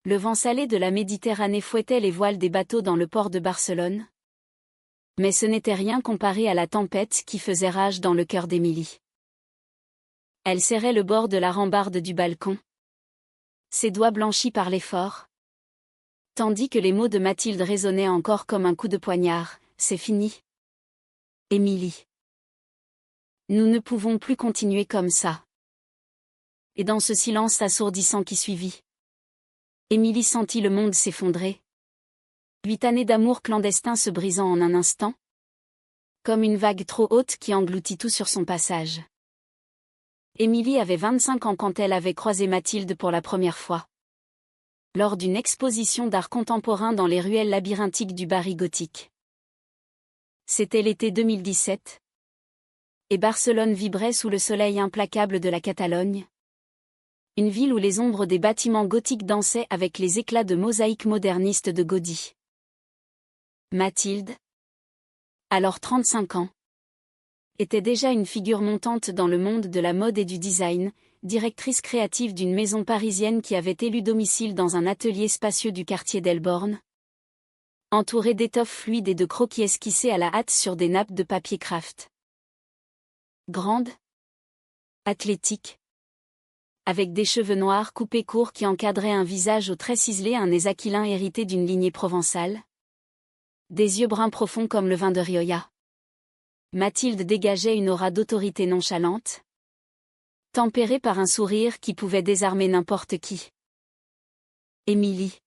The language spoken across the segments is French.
Le vent salé de la Méditerranée fouettait les voiles des bateaux dans le port de Barcelone. Mais ce n'était rien comparé à la tempête qui faisait rage dans le cœur d'Émilie. Elle serrait le bord de la rambarde du balcon, ses doigts blanchis par l'effort, tandis que les mots de Mathilde résonnaient encore comme un coup de poignard. C'est fini. Émilie. Nous ne pouvons plus continuer comme ça. Et dans ce silence assourdissant qui suivit, Émilie sentit le monde s'effondrer. 8 années d'amour clandestin se brisant en un instant, comme une vague trop haute qui engloutit tout sur son passage. Émilie avait 25 ans quand elle avait croisé Mathilde pour la première fois. Lors d'une exposition d'art contemporain dans les ruelles labyrinthiques du Barry gothique. C'était l'été 2017. Et Barcelone vibrait sous le soleil implacable de la Catalogne. Une ville où les ombres des bâtiments gothiques dansaient avec les éclats de mosaïques modernistes de Gaudí. Mathilde, alors 35 ans, était déjà une figure montante dans le monde de la mode et du design, directrice créative d'une maison parisienne qui avait élu domicile dans un atelier spacieux du quartier d'Elborn, entourée d'étoffes fluides et de croquis esquissés à la hâte sur des nappes de papier craft. Grande, athlétique, avec des cheveux noirs coupés courts qui encadraient un visage aux traits ciselés, un nez aquilin hérité d'une lignée provençale, des yeux bruns profonds comme le vin de Rioja. Mathilde dégageait une aura d'autorité nonchalante, tempérée par un sourire qui pouvait désarmer n'importe qui. Émilie,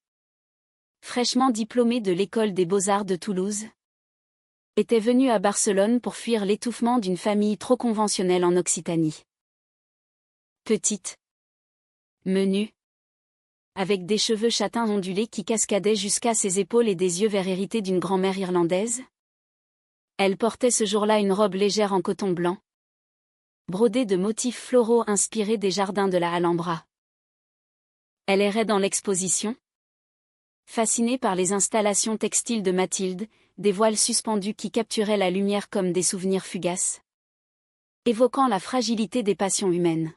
fraîchement diplômée de l'école des beaux-arts de Toulouse, était venue à Barcelone pour fuir l'étouffement d'une famille trop conventionnelle en Occitanie. Petite, menue, avec des cheveux châtains ondulés qui cascadaient jusqu'à ses épaules et des yeux verts hérités d'une grand-mère irlandaise. Elle portait ce jour-là une robe légère en coton blanc, brodée de motifs floraux inspirés des jardins de la Alhambra. Elle errait dans l'exposition, fascinée par les installations textiles de Mathilde, des voiles suspendus qui capturaient la lumière comme des souvenirs fugaces, évoquant la fragilité des passions humaines.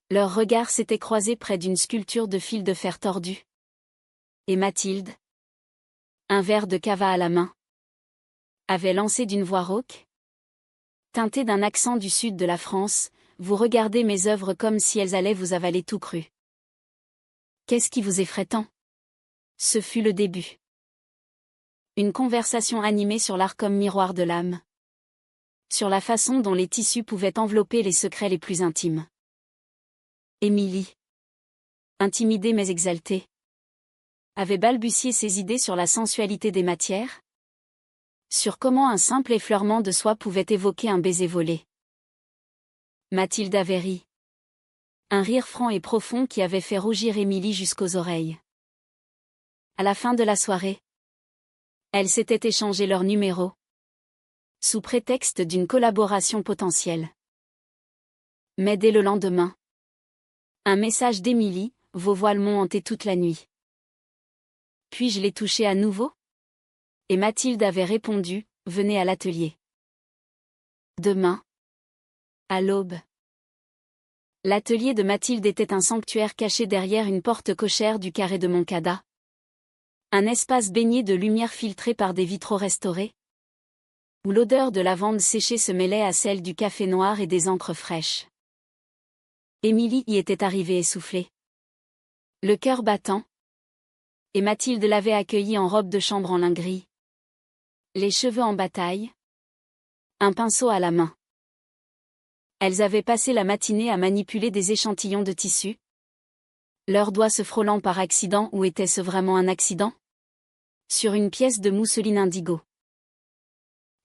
Leurs regards s'étaient croisés près d'une sculpture de fil de fer tordu. Et Mathilde, un verre de cava à la main, avait lancé d'une voix rauque, teintée d'un accent du sud de la France, « Vous regardez mes œuvres comme si elles allaient vous avaler tout cru. Qu'est-ce qui vous effraie tant ?» Ce fut le début. Une conversation animée sur l'art comme miroir de l'âme. Sur la façon dont les tissus pouvaient envelopper les secrets les plus intimes. Émilie, intimidée mais exaltée, avait balbutié ses idées sur la sensualité des matières, sur comment un simple effleurement de soie pouvait évoquer un baiser volé. Mathilde avait ri. Un rire franc et profond qui avait fait rougir Émilie jusqu'aux oreilles. À la fin de la soirée, elles s'étaient échangé leurs numéros, sous prétexte d'une collaboration potentielle. Mais dès le lendemain, un message d'Émilie, « Vos voiles m'ont hanté toute la nuit. Puis-je les toucher à nouveau ?» Et Mathilde avait répondu, « Venez à l'atelier. Demain. À l'aube. » L'atelier de Mathilde était un sanctuaire caché derrière une porte cochère du carré de Moncada. Un espace baigné de lumière filtrée par des vitraux restaurés, où l'odeur de lavande séchée se mêlait à celle du café noir et des encres fraîches. Émilie y était arrivée essoufflée, le cœur battant, et Mathilde l'avait accueillie en robe de chambre en lin gris, les cheveux en bataille, un pinceau à la main. Elles avaient passé la matinée à manipuler des échantillons de tissu, leurs doigts se frôlant par accident, ou était-ce vraiment un accident ? Sur une pièce de mousseline indigo.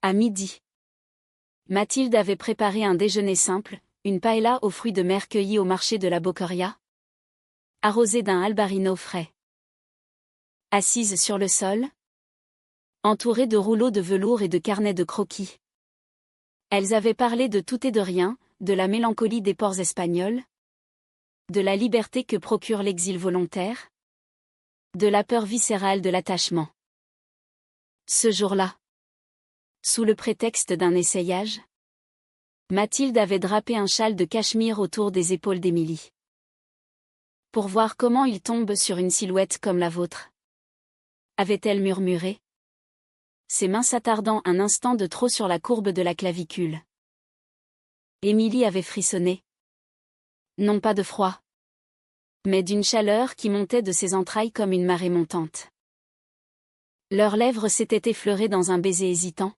À midi, Mathilde avait préparé un déjeuner simple, une paella aux fruits de mer cueillis au marché de la Boqueria, arrosée d'un albarino frais. Assise sur le sol, entourée de rouleaux de velours et de carnets de croquis, elles avaient parlé de tout et de rien, de la mélancolie des ports espagnols, de la liberté que procure l'exil volontaire, de la peur viscérale de l'attachement. Ce jour-là, sous le prétexte d'un essayage, Mathilde avait drapé un châle de cachemire autour des épaules d'Émilie. Pour voir comment il tombe sur une silhouette comme la vôtre. Avait-elle murmuré, ses mains s'attardant un instant de trop sur la courbe de la clavicule. Émilie avait frissonné. Non pas de froid, mais d'une chaleur qui montait de ses entrailles comme une marée montante. Leurs lèvres s'étaient effleurées dans un baiser hésitant,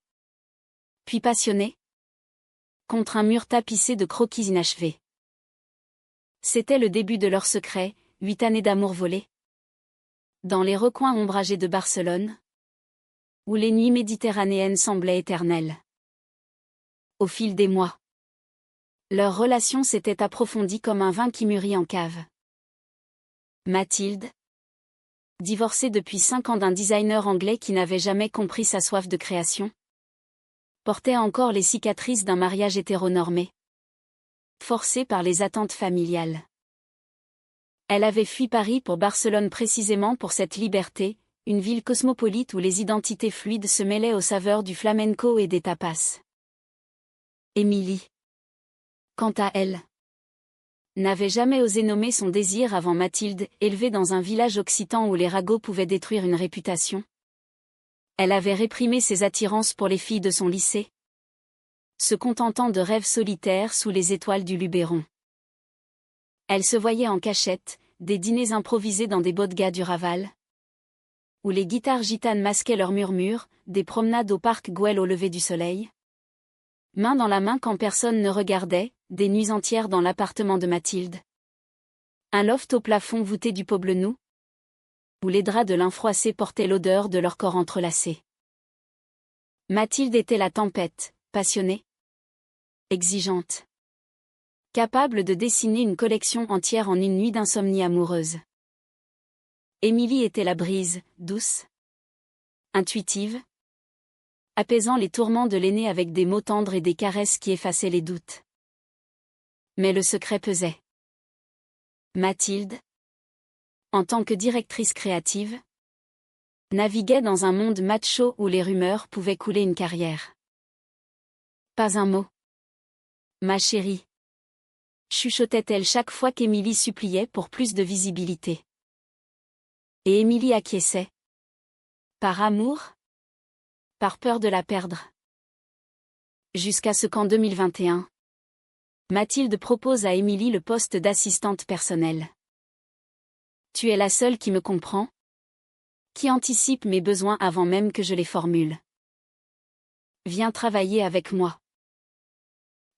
puis passionné, contre un mur tapissé de croquis inachevés. C'était le début de leur secret, 8 années d'amour volées. Dans les recoins ombragés de Barcelone, où les nuits méditerranéennes semblaient éternelles. Au fil des mois, leur relation s'était approfondie comme un vin qui mûrit en cave. Mathilde, divorcée depuis 5 ans d'un designer anglais qui n'avait jamais compris sa soif de création, portait encore les cicatrices d'un mariage hétéronormé, forcé par les attentes familiales. Elle avait fui Paris pour Barcelone précisément pour cette liberté, une ville cosmopolite où les identités fluides se mêlaient aux saveurs du flamenco et des tapas. Émilie, quant à elle, n'avait jamais osé nommer son désir avant Mathilde, élevée dans un village occitan où les ragots pouvaient détruire une réputation. Elle avait réprimé ses attirances pour les filles de son lycée, se contentant de rêves solitaires sous les étoiles du Luberon. Elle se voyait en cachette, des dîners improvisés dans des bodgas du Raval, où les guitares gitanes masquaient leurs murmures, des promenades au parc Güell au lever du soleil. Main dans la main quand personne ne regardait, des nuits entières dans l'appartement de Mathilde. Un loft au plafond voûté du Poblenou, où les draps de lin froissé portaient l'odeur de leur corps entrelacés. Mathilde était la tempête, passionnée, exigeante, capable de dessiner une collection entière en une nuit d'insomnie amoureuse. Émilie était la brise, douce, intuitive, apaisant les tourments de l'aîné avec des mots tendres et des caresses qui effaçaient les doutes. Mais le secret pesait. Mathilde, en tant que directrice créative, naviguait dans un monde macho où les rumeurs pouvaient couler une carrière. Pas un mot. Ma chérie, chuchotait-elle chaque fois qu'Émilie suppliait pour plus de visibilité. Et Émilie acquiesçait. Par amour? Par peur de la perdre. Jusqu'à ce qu'en 2021, Mathilde propose à Émilie le poste d'assistante personnelle. Tu es la seule qui me comprend, qui anticipe mes besoins avant même que je les formule. Viens travailler avec moi.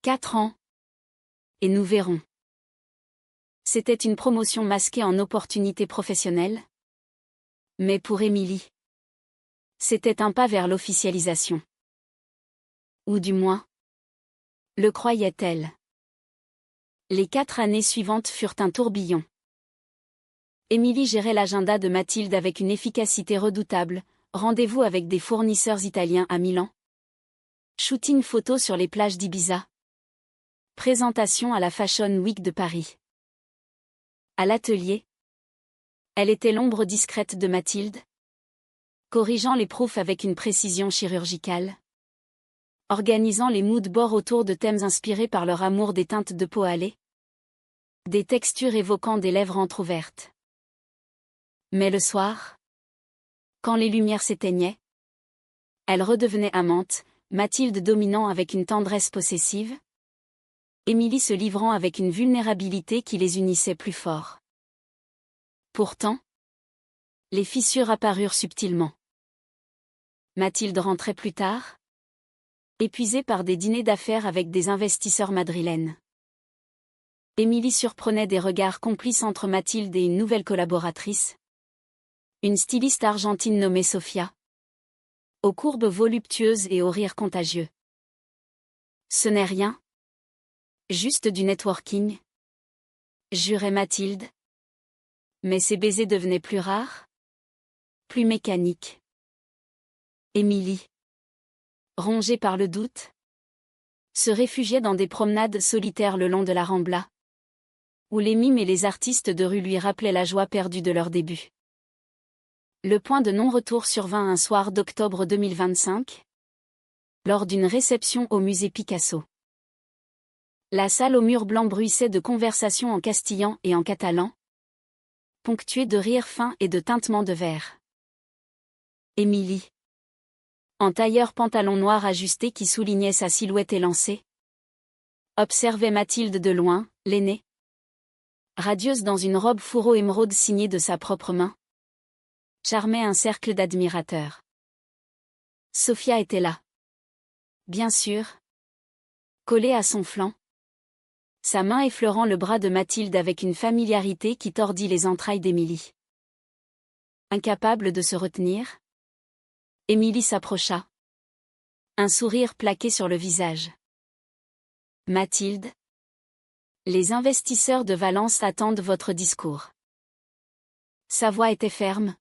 4 ans. Et nous verrons. C'était une promotion masquée en opportunité professionnelle. Mais pour Émilie, c'était un pas vers l'officialisation. Ou du moins, le croyait-elle. Les 4 années suivantes furent un tourbillon. Émilie gérait l'agenda de Mathilde avec une efficacité redoutable, rendez-vous avec des fournisseurs italiens à Milan, shooting photo sur les plages d'Ibiza, présentation à la Fashion Week de Paris. À l'atelier, elle était l'ombre discrète de Mathilde, corrigeant les proofs avec une précision chirurgicale, organisant les mood boards autour de thèmes inspirés par leur amour des teintes de peau hâlées, des textures évoquant des lèvres entrouvertes. Mais le soir, quand les lumières s'éteignaient, elle redevenait amante, Mathilde dominant avec une tendresse possessive, Émilie se livrant avec une vulnérabilité qui les unissait plus fort. Pourtant, les fissures apparurent subtilement. Mathilde rentrait plus tard, épuisée par des dîners d'affaires avec des investisseurs madrilènes. Émilie surprenait des regards complices entre Mathilde et une nouvelle collaboratrice, une styliste argentine nommée Sofia, aux courbes voluptueuses et aux rires contagieux. Ce n'est rien. Juste du networking, jurait Mathilde. Mais ses baisers devenaient plus rares, plus mécaniques. Émilie, rongée par le doute, se réfugiait dans des promenades solitaires le long de la Rambla, où les mimes et les artistes de rue lui rappelaient la joie perdue de leur début. Le point de non-retour survint un soir d'octobre 2025, lors d'une réception au musée Picasso. La salle aux murs blancs bruissait de conversations en castillan et en catalan, ponctué de rires fins et de tintements de verre. Émilie. En tailleur pantalon noir ajusté qui soulignait sa silhouette élancée. Observait Mathilde de loin, l'aînée. Radieuse dans une robe fourreau émeraude signée de sa propre main. Charmait un cercle d'admirateurs. Sophia était là. Bien sûr. Collée à son flanc. Sa main effleurant le bras de Mathilde avec une familiarité qui tordit les entrailles d'Émilie. Incapable de se retenir, Émilie s'approcha. Un sourire plaqué sur le visage. Mathilde. Les investisseurs de Valence attendent votre discours. Sa voix était ferme.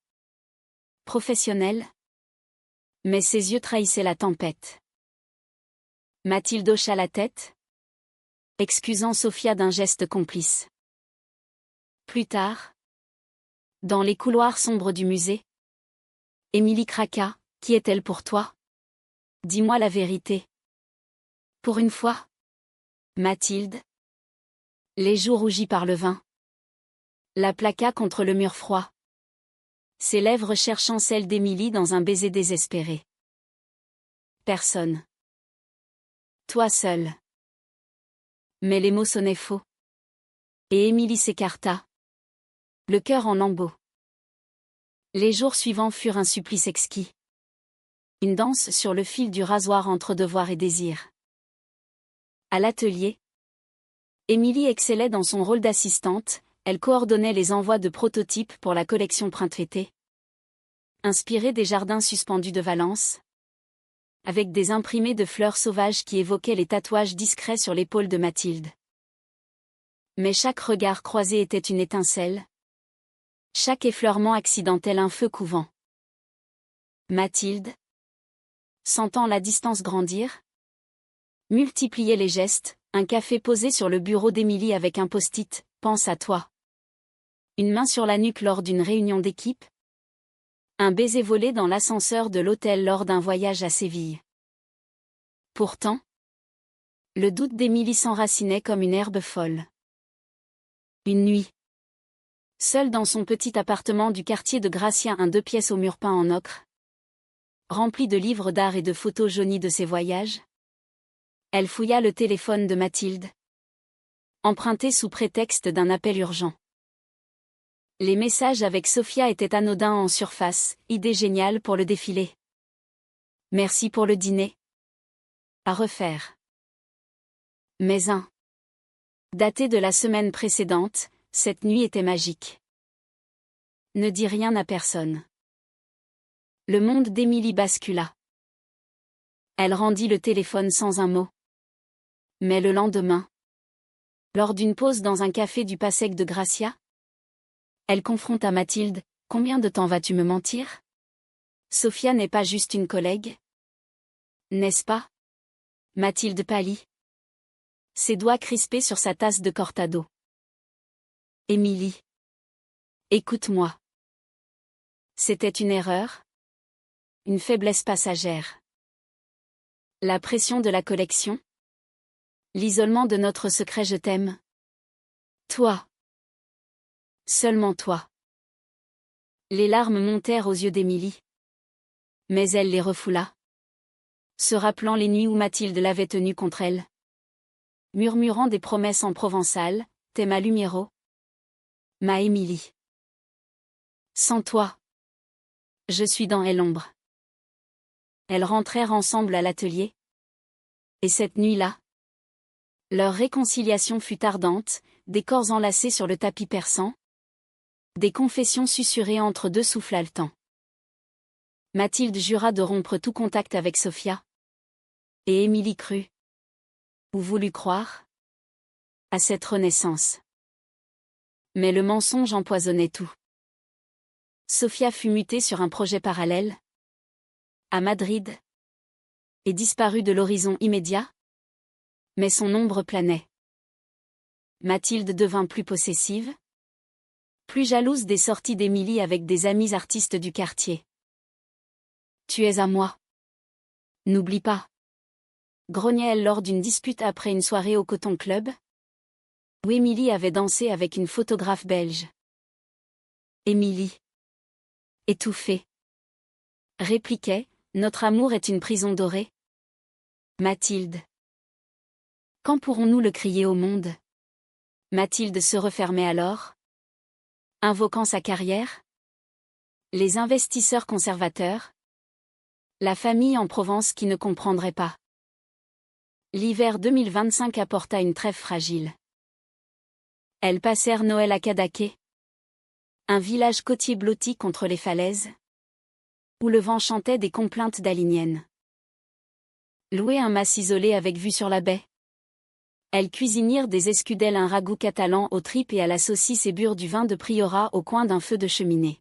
Professionnelle. Mais ses yeux trahissaient la tempête. Mathilde hocha la tête, excusant Sophia d'un geste complice. Plus tard, dans les couloirs sombres du musée, Émilie craqua. Qui est-elle pour toi? Dis-moi la vérité. Pour une fois. Mathilde. Les joues rougies par le vin. La plaqua contre le mur froid. Ses lèvres cherchant celles d'Émilie dans un baiser désespéré. Personne. Toi seul. Mais les mots sonnaient faux. Et Émilie s'écarta. Le cœur en lambeaux. Les jours suivants furent un supplice exquis. Une danse sur le fil du rasoir entre devoir et désir. À l'atelier, Émilie excellait dans son rôle d'assistante, elle coordonnait les envois de prototypes pour la collection printemps-été. Inspirée des jardins suspendus de Valence. Avec des imprimés de fleurs sauvages qui évoquaient les tatouages discrets sur l'épaule de Mathilde. Mais chaque regard croisé était une étincelle. Chaque effleurement accidentel un feu couvant. Mathilde, sentant la distance grandir, multipliait les gestes, un café posé sur le bureau d'Émilie avec un post-it, pense à toi. Une main sur la nuque lors d'une réunion d'équipe. Un baiser volé dans l'ascenseur de l'hôtel lors d'un voyage à Séville. Pourtant, le doute d'Émilie s'enracinait comme une herbe folle. Une nuit. Seule dans son petit appartement du quartier de Gracia, un 2 pièces au mur peint en ocre. Rempli de livres d'art et de photos jaunies de ses voyages. Elle fouilla le téléphone de Mathilde. Emprunté sous prétexte d'un appel urgent. Les messages avec Sophia étaient anodins en surface, idée géniale pour le défilé. Merci pour le dîner. À refaire. Mais daté de la semaine précédente, cette nuit était magique. Ne dis rien à personne. Le monde d'Émilie bascula. Elle rendit le téléphone sans un mot. Mais le lendemain, lors d'une pause dans un café du Passec de Gracia, elle confronta Mathilde. Combien de temps vas-tu me mentir? Sophia n'est pas juste une collègue. N'est-ce pas? Mathilde pâlit. Ses doigts crispés sur sa tasse de cortado. Émilie. Écoute-moi. C'était une erreur? Une faiblesse passagère. La pression de la collection? L'isolement de notre secret je t'aime? Toi. Seulement toi. Les larmes montèrent aux yeux d'Émilie. Mais elle les refoula. Se rappelant les nuits où Mathilde l'avait tenue contre elle. Murmurant des promesses en provençal, t'es ma lumiero. Ma Émilie. Sans toi. Je suis dans l'ombre. Elles rentrèrent ensemble à l'atelier. Et cette nuit-là, leur réconciliation fut ardente, des corps enlacés sur le tapis persan. Des confessions susurrées entre deux souffles haletants. Mathilde jura de rompre tout contact avec Sophia. Et Émilie crut. Ou voulut croire. À cette renaissance. Mais le mensonge empoisonnait tout. Sophia fut mutée sur un projet parallèle. À Madrid. Et disparut de l'horizon immédiat. Mais son ombre planait. Mathilde devint plus possessive. Plus jalouse des sorties d'Émilie avec des amis artistes du quartier. Tu es à moi. N'oublie pas. Grognait-elle lors d'une dispute après une soirée au Coton Club. Où Émilie avait dansé avec une photographe belge. Émilie. Étouffée. Répliquait, notre amour est une prison dorée. Mathilde. Quand pourrons-nous le crier au monde? Mathilde se refermait alors, invoquant sa carrière. Les investisseurs conservateurs. La famille en Provence qui ne comprendrait pas. L'hiver 2025 apporta une trêve fragile. Elles passèrent Noël à Cadaqués, un village côtier blotti contre les falaises, où le vent chantait des complaintes daliniennes. Louer un mas isolé avec vue sur la baie. Elles cuisinirent des escudelles, un ragoût catalan aux tripes et à la saucisse et burent du vin de Priorat au coin d'un feu de cheminée.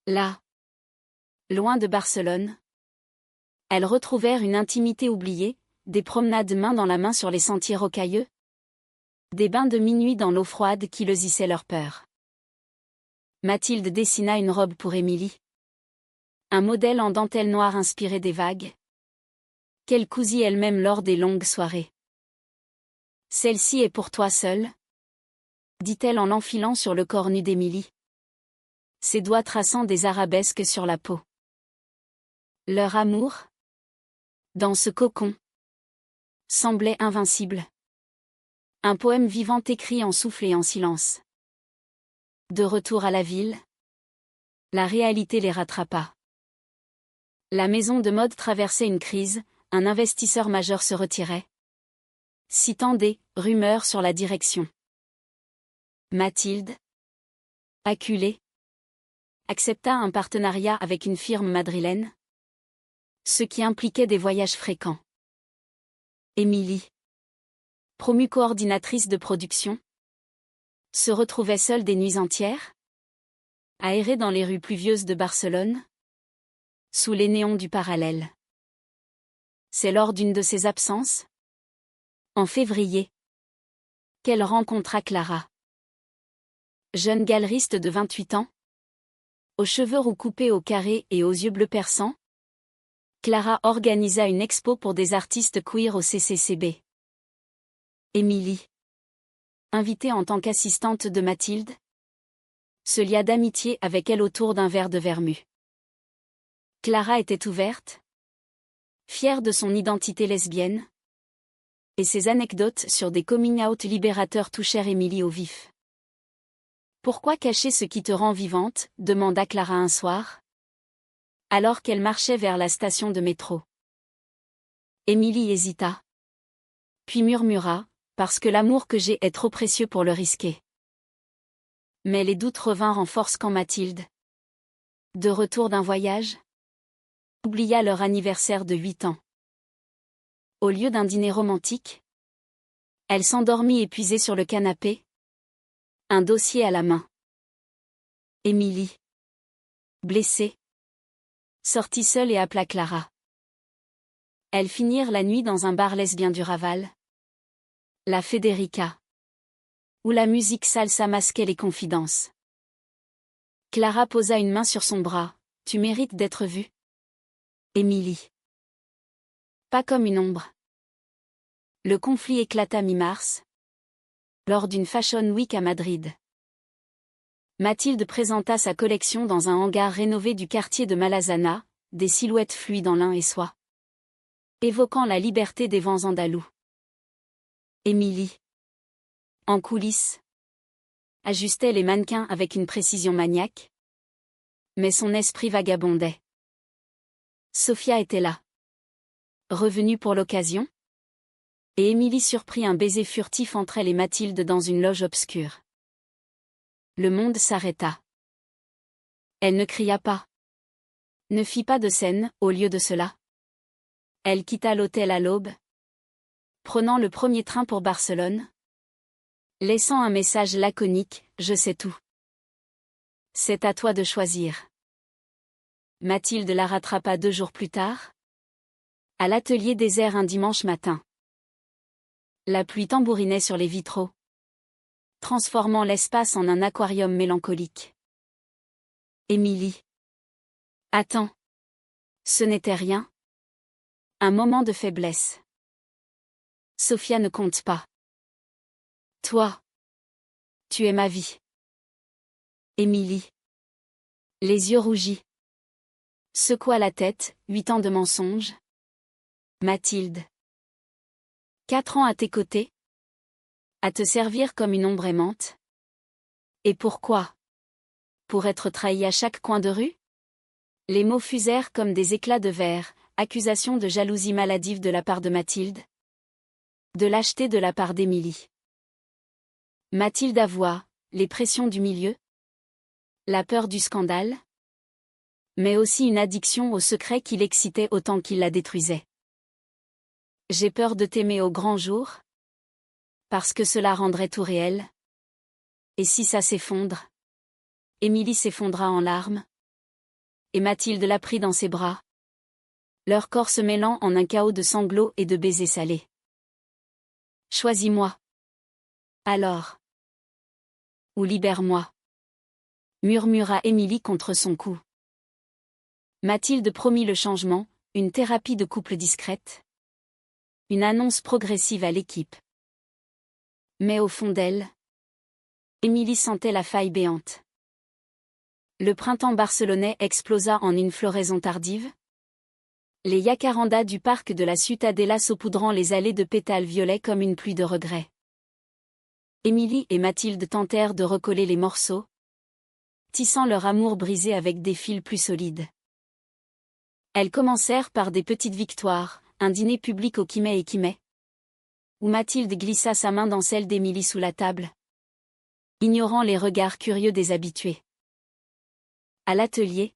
Là, loin de Barcelone, elles retrouvèrent une intimité oubliée, des promenades main dans la main sur les sentiers rocailleux, des bains de minuit dans l'eau froide qui leusissaient leur peur. Mathilde dessina une robe pour Émilie. Un modèle en dentelle noire inspiré des vagues, qu'elle cousit elle-même lors des longues soirées. Celle-ci est pour toi seule, dit-elle en l'enfilant sur le corps nu d'Émilie, ses doigts traçant des arabesques sur la peau. Leur amour, dans ce cocon, semblait invincible. Un poème vivant écrit en souffle et en silence. De retour à la ville, la réalité les rattrapa. La maison de mode traversait une crise, un investisseur majeur se retirait, citant des rumeurs sur la direction. Mathilde, acculée, accepta un partenariat avec une firme madrilène, ce qui impliquait des voyages fréquents. Émilie, promue coordinatrice de production, se retrouvait seule des nuits entières, à errer dans les rues pluvieuses de Barcelone, sous les néons du parallèle. C'est lors d'une de ses absences, en février, qu'elle rencontra Clara. Jeune galeriste de 28 ans, aux cheveux roux coupés au carré et aux yeux bleus perçants, Clara organisa une expo pour des artistes queer au CCCB. Émilie, invitée en tant qu'assistante de Mathilde, se lia d'amitié avec elle autour d'un verre de vermut. Clara était ouverte, fière de son identité lesbienne, et ses anecdotes sur des coming-out libérateurs touchèrent Émilie au vif. « Pourquoi cacher ce qui te rend vivante ?» demanda Clara un soir, alors qu'elle marchait vers la station de métro. Émilie hésita, puis murmura, « Parce que l'amour que j'ai est trop précieux pour le risquer. » Mais les doutes revinrent en force quand Mathilde, de retour d'un voyage, oublia leur anniversaire de 8 ans. Au lieu d'un dîner romantique, elle s'endormit épuisée sur le canapé, un dossier à la main. Émilie, blessée, sortit seule et appela Clara. Elles finirent la nuit dans un bar lesbien du Raval, la Federica, où la musique salsa masquait les confidences. Clara posa une main sur son bras. « Tu mérites d'être vue. » Émilie. Pas comme une ombre. Le conflit éclata mi-mars, lors d'une Fashion Week à Madrid. Mathilde présenta sa collection dans un hangar rénové du quartier de Malazana, des silhouettes fluides en lin et soie, évoquant la liberté des vents andalous. Émilie, en coulisses, ajustait les mannequins avec une précision maniaque, mais son esprit vagabondait. Sophia était là, revenue pour l'occasion, et Émilie surprit un baiser furtif entre elle et Mathilde dans une loge obscure. Le monde s'arrêta. Elle ne cria pas, ne fit pas de scène. Au lieu de cela, elle quitta l'hôtel à l'aube, prenant le premier train pour Barcelone, laissant un message laconique, « Je sais tout. C'est à toi de choisir. » Mathilde la rattrapa 2 jours plus tard, à l'atelier désert un dimanche matin. La pluie tambourinait sur les vitraux, transformant l'espace en un aquarium mélancolique. Émilie. Attends. Ce n'était rien. Un moment de faiblesse. Sophia ne compte pas. Toi. Tu es ma vie. Émilie. Les yeux rougis. Secoua la tête, 8 ans de mensonges. Mathilde. 4 ans à tes côtés. À te servir comme une ombre aimante. Et pourquoi? Pour être trahi à chaque coin de rue? Les mots fusèrent comme des éclats de verre, accusation de jalousie maladive de la part de Mathilde. De lâcheté de la part d'Émilie. Mathilde avoua, les pressions du milieu. La peur du scandale. Mais aussi une addiction au secret qui l'excitait autant qu'il la détruisait. J'ai peur de t'aimer au grand jour. Parce que cela rendrait tout réel. Et si ça s'effondre? Émilie s'effondra en larmes. Et Mathilde la prit dans ses bras. Leur corps se mêlant en un chaos de sanglots et de baisers salés. Choisis-moi. Alors. Ou libère-moi. Murmura Émilie contre son cou. Mathilde promit le changement, une thérapie de couple discrète. Une annonce progressive à l'équipe. Mais au fond d'elle, Émilie sentait la faille béante. Le printemps barcelonais explosa en une floraison tardive. Les jacarandas du parc de la Ciutadella saupoudrant les allées de pétales violets comme une pluie de regrets. Émilie et Mathilde tentèrent de recoller les morceaux, tissant leur amour brisé avec des fils plus solides. Elles commencèrent par des petites victoires, un dîner public au Kimay et Kimay, où Mathilde glissa sa main dans celle d'Émilie sous la table, ignorant les regards curieux des habitués. À l'atelier,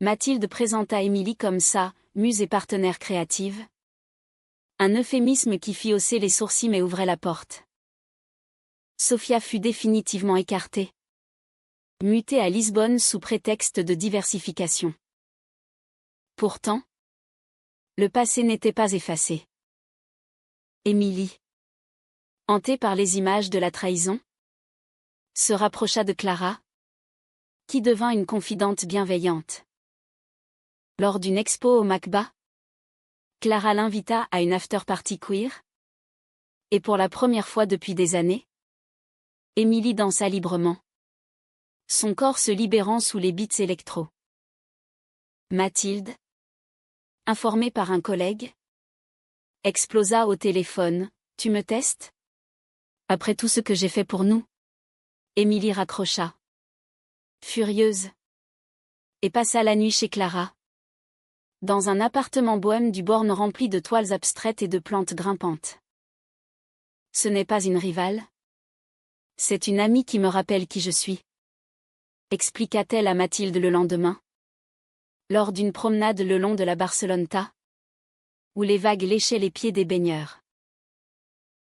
Mathilde présenta Émilie comme sa muse et partenaire créative. Un euphémisme qui fit hausser les sourcils mais ouvrait la porte. Sofia fut définitivement écartée. Mutée à Lisbonne sous prétexte de diversification. Pourtant, le passé n'était pas effacé. Émilie, hantée par les images de la trahison, se rapprocha de Clara, qui devint une confidente bienveillante. Lors d'une expo au Macba, Clara l'invita à une after-party queer. Et pour la première fois depuis des années, Émilie dansa librement, son corps se libérant sous les beats électro. Mathilde, informée par un collègue, explosa au téléphone. « Tu me testes? Après tout ce que j'ai fait pour nous ?» Émilie raccrocha. Furieuse. Et passa la nuit chez Clara. Dans un appartement bohème du Born rempli de toiles abstraites et de plantes grimpantes. Ce n'est pas une rivale. C'est une amie qui me rappelle qui je suis. Expliqua-t-elle à Mathilde le lendemain. Lors d'une promenade le long de la Barceloneta, où les vagues léchaient les pieds des baigneurs.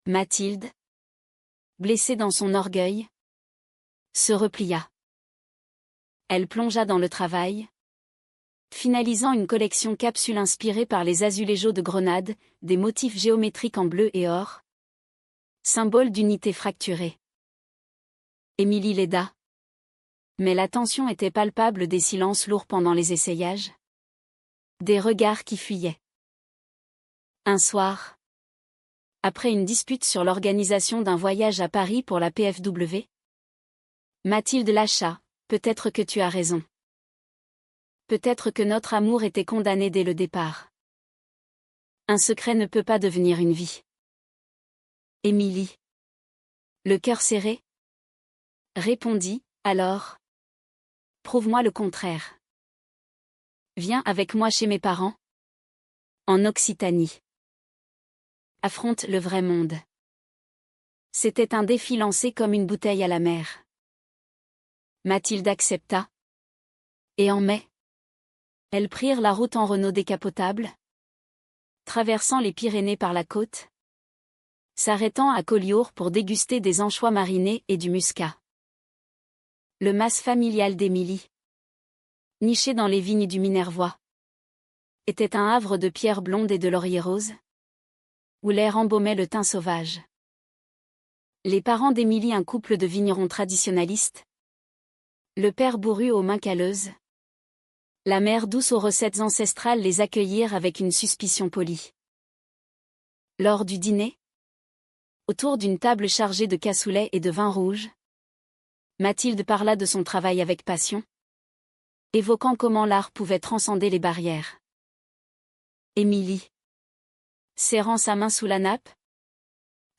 Mathilde, blessée dans son orgueil, se replia. Elle plongea dans le travail, finalisant une collection capsule inspirée par les azulejos de Grenade, des motifs géométriques en bleu et or, symbole d'unité fracturée. Émilie l'aida. Mais la tension était palpable, des silences lourds pendant les essayages. Des regards qui fuyaient. Un soir, après une dispute sur l'organisation d'un voyage à Paris pour la PFW, Mathilde lâcha. Peut-être que tu as raison. Peut-être que notre amour était condamné dès le départ. Un secret ne peut pas devenir une vie. Émilie, le cœur serré, répondit, alors. Prouve-moi le contraire. Viens avec moi chez mes parents. En Occitanie. Affronte le vrai monde. C'était un défi lancé comme une bouteille à la mer. Mathilde accepta. Et en mai, elles prirent la route en Renault décapotable, traversant les Pyrénées par la côte, s'arrêtant à Collioure pour déguster des anchois marinés et du muscat. Le mas familial d'Émilie, niché dans les vignes du Minervois, était un havre de pierres blondes et de lauriers roses, où l'air embaumait le thym sauvage. Les parents d'Émilie, un couple de vignerons traditionnalistes, le père bourru aux mains calleuses, la mère douce aux recettes ancestrales, les accueillirent avec une suspicion polie. Lors du dîner, autour d'une table chargée de cassoulet et de vin rouge, Mathilde parla de son travail avec passion, évoquant comment l'art pouvait transcender les barrières. Émilie, serrant sa main sous la nappe,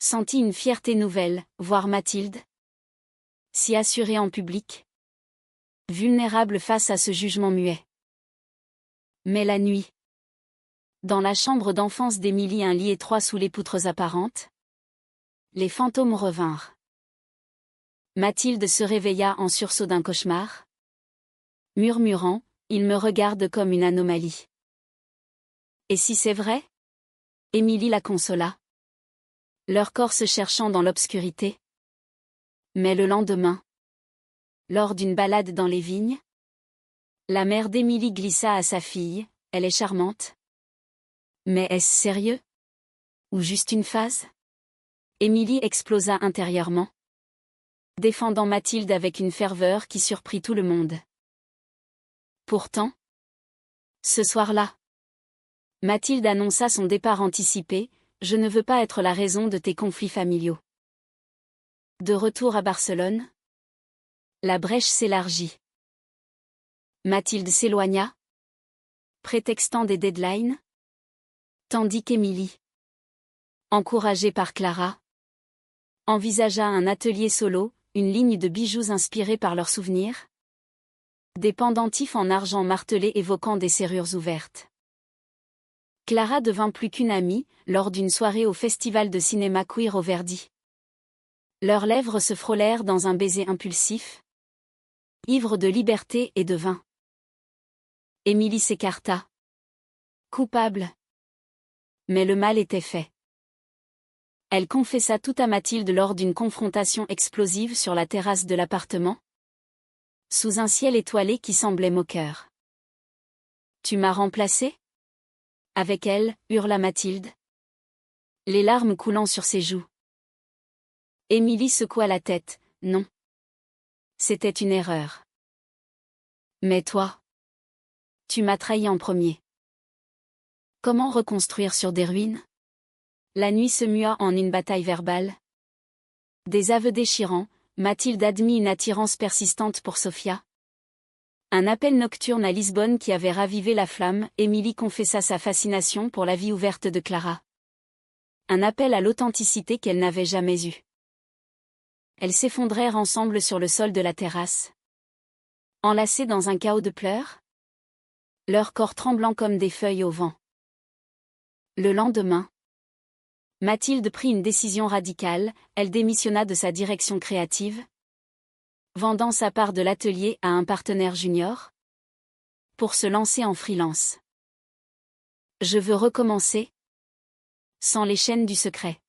sentit une fierté nouvelle, voir Mathilde si assurée en public, vulnérable face à ce jugement muet. Mais la nuit, dans la chambre d'enfance d'Émilie, un lit étroit sous les poutres apparentes, les fantômes revinrent. Mathilde se réveilla en sursaut d'un cauchemar, murmurant, « Il me regarde comme une anomalie. » Et si c'est vrai? Émilie la consola, leur corps se cherchant dans l'obscurité. Mais le lendemain, lors d'une balade dans les vignes, la mère d'Émilie glissa à sa fille, « Elle est charmante. » Mais est-ce sérieux? Ou juste une phase? Émilie explosa intérieurement, défendant Mathilde avec une ferveur qui surprit tout le monde. Pourtant, ce soir-là, Mathilde annonça son départ anticipé, « Je ne veux pas être la raison de tes conflits familiaux. » De retour à Barcelone, la brèche s'élargit. Mathilde s'éloigna, prétextant des deadlines, tandis qu'Émilie, encouragée par Clara, envisagea un atelier solo, une ligne de bijoux inspirés par leurs souvenirs, des pendentifs en argent martelé évoquant des serrures ouvertes. Clara devint plus qu'une amie, lors d'une soirée au festival de cinéma queer au Verdi. Leurs lèvres se frôlèrent dans un baiser impulsif, ivre de liberté et de vin. Émilie s'écarta, coupable. Mais le mal était fait. Elle confessa tout à Mathilde lors d'une confrontation explosive sur la terrasse de l'appartement, sous un ciel étoilé qui semblait moqueur. « Tu m'as remplacé ?» Avec elle, hurla Mathilde, les larmes coulant sur ses joues. Émilie secoua la tête, « Non. C'était une erreur. Mais toi, tu m'as trahi en premier. » Comment reconstruire sur des ruines? La nuit se mua en une bataille verbale. Des aveux déchirants, Mathilde admit une attirance persistante pour Sofia. Un appel nocturne à Lisbonne qui avait ravivé la flamme, Émilie confessa sa fascination pour la vie ouverte de Clara. Un appel à l'authenticité qu'elle n'avait jamais eue. Elles s'effondrèrent ensemble sur le sol de la terrasse, enlacées dans un chaos de pleurs, leurs corps tremblant comme des feuilles au vent. Le lendemain, Mathilde prit une décision radicale, elle démissionna de sa direction créative, vendant sa part de l'atelier à un partenaire junior, pour se lancer en freelance. Je veux recommencer, sans les chaînes du secret.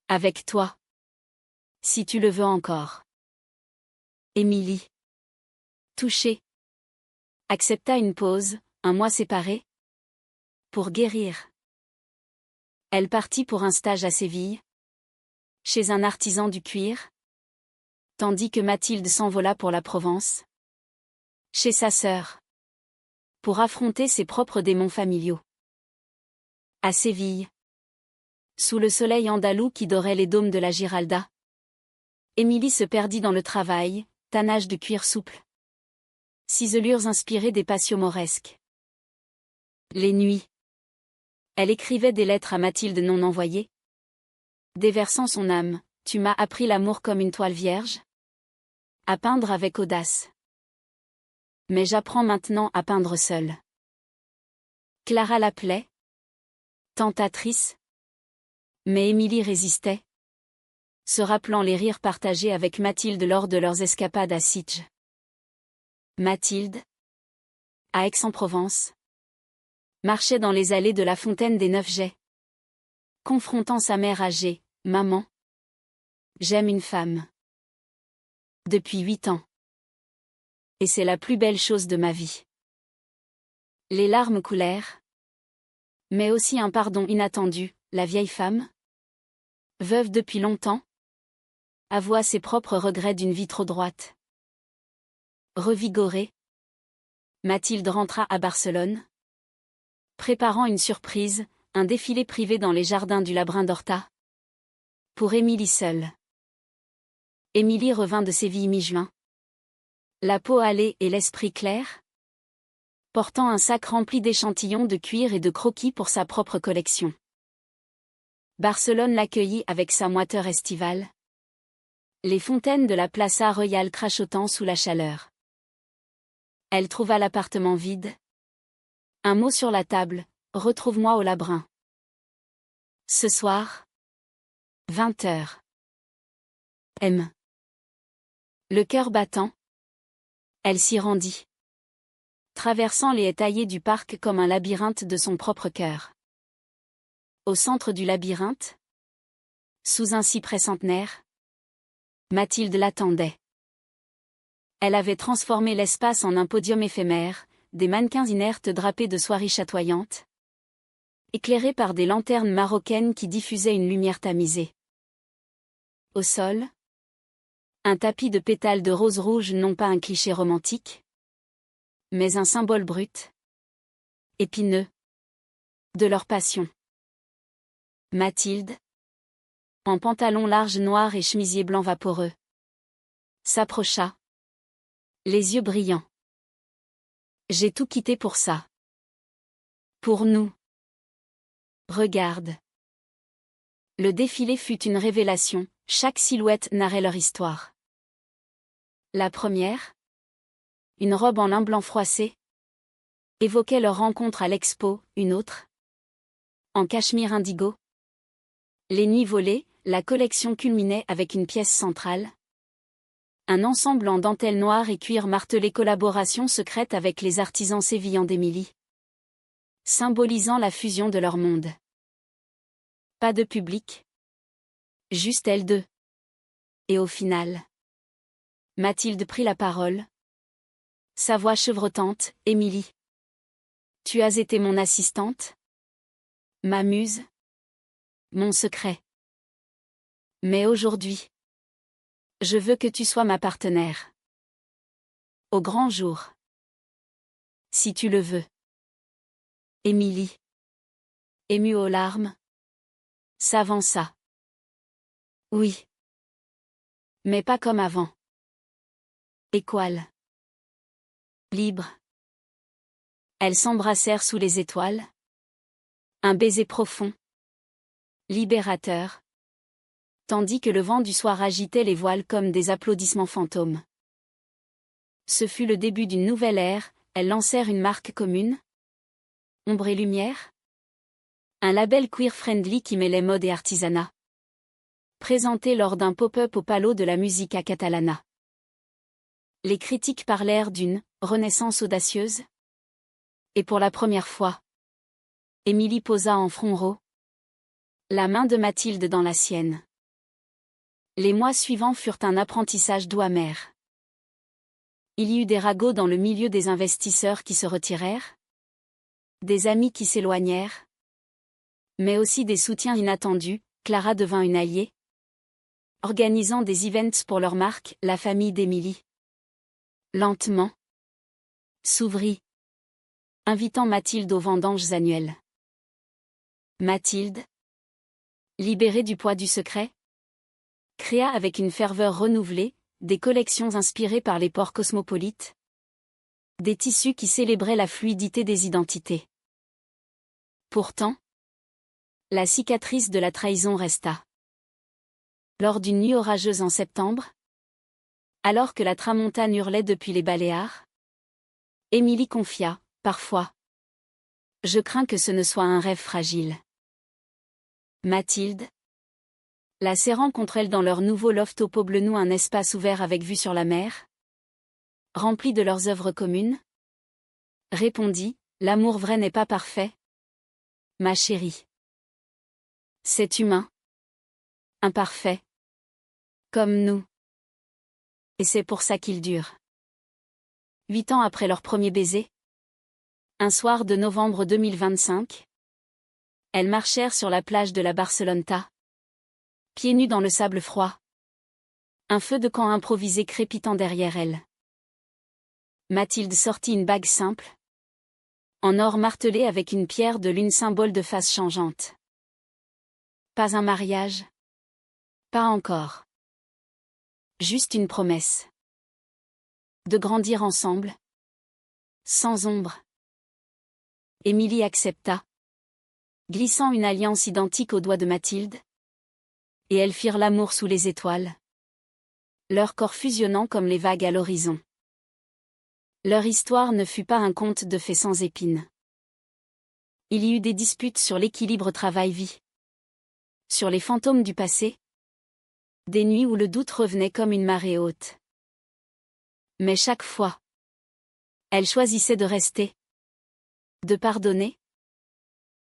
Avec toi. Si tu le veux encore. Émilie, touchée, accepta une pause, un mois séparés, pour guérir. Elle partit pour un stage à Séville, chez un artisan du cuir, tandis que Mathilde s'envola pour la Provence, chez sa sœur, pour affronter ses propres démons familiaux. À Séville, sous le soleil andalou qui dorait les dômes de la Giralda, Émilie se perdit dans le travail, tannage de cuir souple, ciselures inspirées des patios mauresques. Les nuits, elle écrivait des lettres à Mathilde non envoyées, déversant son âme, « Tu m'as appris l'amour comme une toile vierge, à peindre avec audace. Mais j'apprends maintenant à peindre seule. » Clara l'appelait, tentatrice. Mais Émilie résistait, se rappelant les rires partagés avec Mathilde lors de leurs escapades à Sitges. Mathilde, à Aix-en-Provence, marchait dans les allées de la fontaine des Neuf Jets, confrontant sa mère âgée, « Maman, j'aime une femme. Depuis 8 ans. Et c'est la plus belle chose de ma vie. » Les larmes coulèrent. Mais aussi un pardon inattendu, la vieille femme, veuve depuis longtemps, avoua ses propres regrets d'une vie trop droite. Revigorée, Mathilde rentra à Barcelone, préparant une surprise, un défilé privé dans les jardins du Labrin d'Horta. Pour Émilie seule. Émilie revint de Séville mi-juin. La peau hâlée et l'esprit clair, portant un sac rempli d'échantillons de cuir et de croquis pour sa propre collection. Barcelone l'accueillit avec sa moiteur estivale. Les fontaines de la Plaça Royal crachotant sous la chaleur. Elle trouva l'appartement vide. Un mot sur la table, retrouve-moi au Labrin. Ce soir, 20h. M. Le cœur battant, elle s'y rendit. Traversant les haies taillées du parc comme un labyrinthe de son propre cœur. Au centre du labyrinthe, sous un cyprès centenaire, Mathilde l'attendait. Elle avait transformé l'espace en un podium éphémère, des mannequins inertes drapés de soieries chatoyantes, éclairés par des lanternes marocaines qui diffusaient une lumière tamisée. Au sol, un tapis de pétales de rose rouge, non pas un cliché romantique, mais un symbole brut, épineux, de leur passion. Mathilde, en pantalon large noir et chemisier blanc vaporeux, s'approcha, les yeux brillants. J'ai tout quitté pour ça. Pour nous. Regarde. Le défilé fut une révélation, chaque silhouette narrait leur histoire. La première, une robe en lin blanc froissé, évoquait leur rencontre à l'expo, une autre, en cachemire indigo. Les nuits volées, la collection culminait avec une pièce centrale. Un ensemble en dentelle noire et cuir martelé, collaboration secrète avec les artisans sévillans d'Émilie, symbolisant la fusion de leurs mondes. Pas de public. Juste elles deux. Et au final, Mathilde prit la parole. Sa voix chevrotante, Émilie. Tu as été mon assistante? Ma muse? Mon secret. Mais aujourd'hui, je veux que tu sois ma partenaire. Au grand jour. Si tu le veux. Émilie, émue aux larmes, s'avança. Oui. Mais pas comme avant. Équal. Libre. Elles s'embrassèrent sous les étoiles. Un baiser profond. Libérateur. Tandis que le vent du soir agitait les voiles comme des applaudissements fantômes. Ce fut le début d'une nouvelle ère, elles lancèrent une marque commune. Ombre et lumière. Un label queer-friendly qui mêlait mode et artisanat. Présenté lors d'un pop-up au Palo de la Musica Catalana. Les critiques parlèrent d'une « renaissance audacieuse ». Et pour la première fois, Émilie posa en front rond la main de Mathilde dans la sienne. Les mois suivants furent un apprentissage doux amer. Il y eut des ragots dans le milieu, des investisseurs qui se retirèrent, des amis qui s'éloignèrent, mais aussi des soutiens inattendus. Clara devint une alliée, organisant des events pour leur marque, la famille d'Émilie. Lentement, s'ouvrit, invitant Mathilde aux vendanges annuelles. Mathilde, libérée du poids du secret, créa avec une ferveur renouvelée, des collections inspirées par les ports cosmopolites, des tissus qui célébraient la fluidité des identités. Pourtant, la cicatrice de la trahison resta. Lors d'une nuit orageuse en septembre, alors que la tramontane hurlait depuis les Baléares, Émilie confia, parfois. Je crains que ce ne soit un rêve fragile. Mathilde, la serrant contre elle dans leur nouveau loft au Poblenou, un espace ouvert avec vue sur la mer, rempli de leurs œuvres communes, répondit, l'amour vrai n'est pas parfait, ma chérie. C'est humain. Imparfait. Comme nous. Et c'est pour ça qu'il dure. 8 ans après leur premier baiser, un soir de novembre 2025, elles marchèrent sur la plage de la Barceloneta, pieds nus dans le sable froid. Un feu de camp improvisé crépitant derrière elles. Mathilde sortit une bague simple, en or martelé avec une pierre de lune, symbole de face changeante. Pas un mariage. Pas encore. Juste une promesse. De grandir ensemble. Sans ombre. Émilie accepta, glissant une alliance identique aux doigts de Mathilde. Et elles firent l'amour sous les étoiles. Leurs corps fusionnant comme les vagues à l'horizon. Leur histoire ne fut pas un conte de fées sans épines. Il y eut des disputes sur l'équilibre travail-vie. Sur les fantômes du passé. Des nuits où le doute revenait comme une marée haute. Mais chaque fois, elle choisissait de rester. De pardonner.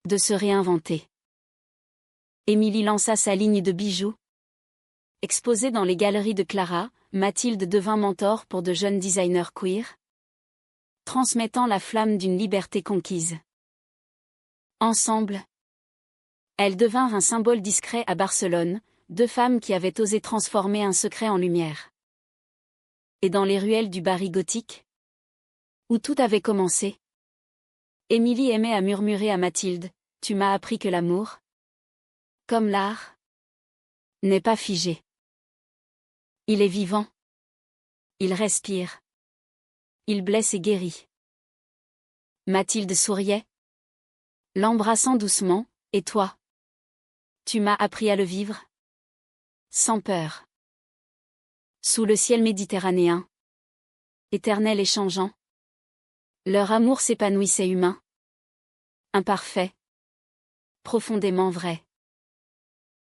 De se réinventer. Émilie lança sa ligne de bijoux. Exposée dans les galeries de Clara, Mathilde devint mentor pour de jeunes designers queer. Transmettant la flamme d'une liberté conquise. Ensemble, elles devinrent un symbole discret à Barcelone, deux femmes qui avaient osé transformer un secret en lumière. Et dans les ruelles du Barry gothique, où tout avait commencé, Émilie aimait à murmurer à Mathilde, « Tu m'as appris que l'amour, comme l'art, n'est pas figé. Il est vivant. Il respire. Il blesse et guérit. » Mathilde souriait, l'embrassant doucement, « Et toi? Tu m'as appris à le vivre? Sans peur. » Sous le ciel méditerranéen, éternel et changeant, leur amour s'épanouissait humain. Imparfait. Profondément vrai.